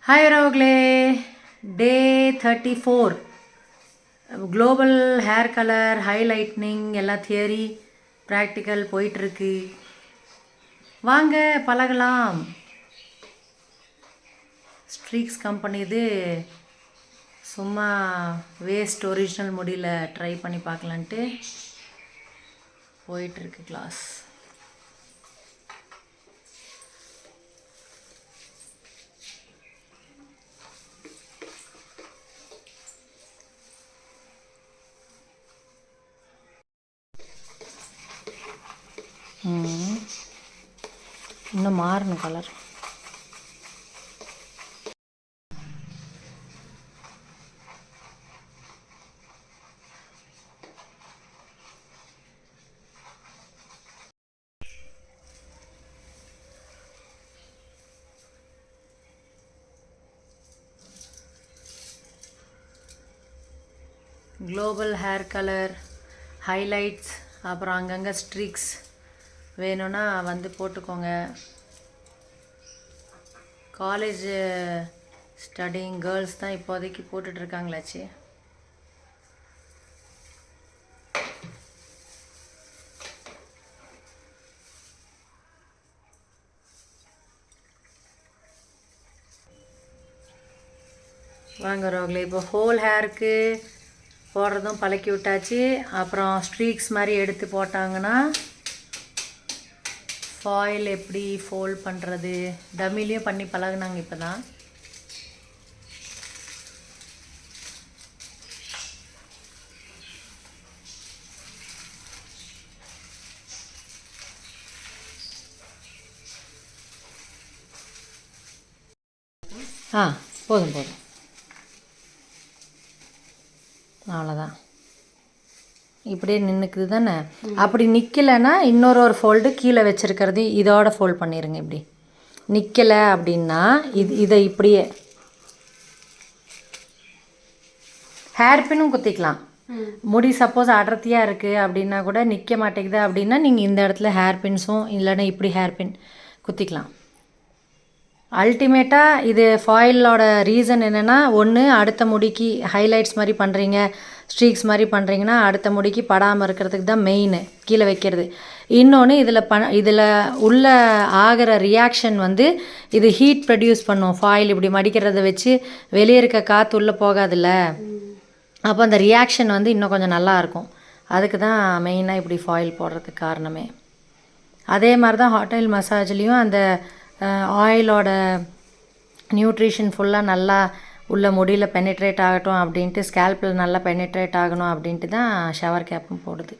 Hi உறவுகளே, டே 34 global hair colour ஹைலைட்னிங் எல்லாம் theory practical போயிட்டுருக்கு. வாங்க பழகலாம். ஸ்ட்ரீக்ஸ் கம்பெனி இது சும்மா வேஸ்ட் ஒரிஜினல் முடியல ட்ரை பண்ணி பார்க்கலான்ட்டு போயிட்டுருக்கு கிளாஸ். இன்னும் மாறணும் colour. Global hair colour highlights அப்புறம் அங்கங்கே ஸ்ட்ரீக்ஸ் வேணும்னா வந்து போட்டுக்கோங்க. காலேஜ் ஸ்டடிங் கேர்ள்ஸ் தான் இப்போதைக்கு போட்டுட்ருக்காங்களாச்சு. வாங்க ரோக்லே, இப்போ ஹோல் ஹேருக்கு போடுறதும் பழக்கி விட்டாச்சு. அப்புறம் ஸ்ட்ரீக்ஸ் மாதிரி எடுத்து போட்டாங்கன்னா ஃபாயில் எப்படி ஃபோல்ட் பண்ணுறது டம்மிலையும் பண்ணி பழகுனாங்க இப்போ தான். போதும் போதும், அவ்வளோதான். இப்படியே நின்றுக்குது தானே. அப்படி நிற்கலைன்னா ஒரு ஃபோல்டு கீழே வச்சுருக்கிறது இதோட ஃபோல்ட் பண்ணிடுங்க. இப்படி நிற்கலை அப்படின்னா இதை இப்படியே ஹேர்பின்னும் குத்திக்கலாம். முடி சப்போஸ் அடர்த்தியாக இருக்குது அப்படின்னா கூட நிற்க மாட்டேங்குது அப்படின்னா நீங்கள் இந்த இடத்துல ஹேர்பின்ஸும் இல்லைன்னா இப்படி ஹேர்பின் குத்திக்கலாம். அல்டிமேட்டாக இது ஃபாயிலோட ரீசன் என்னென்னா, ஒன்று அடுத்த முடிக்கு ஹைலைட்ஸ் மாதிரி பண்ணுறீங்க, ஸ்ட்ரீக்ஸ் மாதிரி பண்ணுறீங்கன்னா அடுத்த முடிக்கு படாமல் இருக்கிறதுக்கு தான் மெயின் கீழே வைக்கிறது. இன்னொன்று இதில் உள்ள ஆகிற ரியாக்ஷன் இது ஹீட் ப்ரொடியூஸ் பண்ணும். ஃபாயில் இப்படி மடிக்கிறத வச்சு வெளியே இருக்க காற்று உள்ளே போகாதுல்ல, அப்போ அந்த ரியாக்ஷன் இன்னும் கொஞ்சம் நல்லாயிருக்கும். அதுக்கு தான் மெயினாக இப்படி ஃபாயில் போடுறதுக்கு காரணமே. அதே மாதிரி தான் ஹாட் ஆயில் மசாஜ்லேயும் அந்த ஆயிலோட நியூட்ரிஷன் ஃபுல்லாக நல்லா உள்ள முடியில் பெனிட்ரேட் ஆகட்டும் அப்படின்ட்டு, ஸ்கேல்பில் நல்லா பெனிட்ரேட் ஆகணும் அப்படின்ட்டு தான் ஷவர் கேப்பும் போடுது.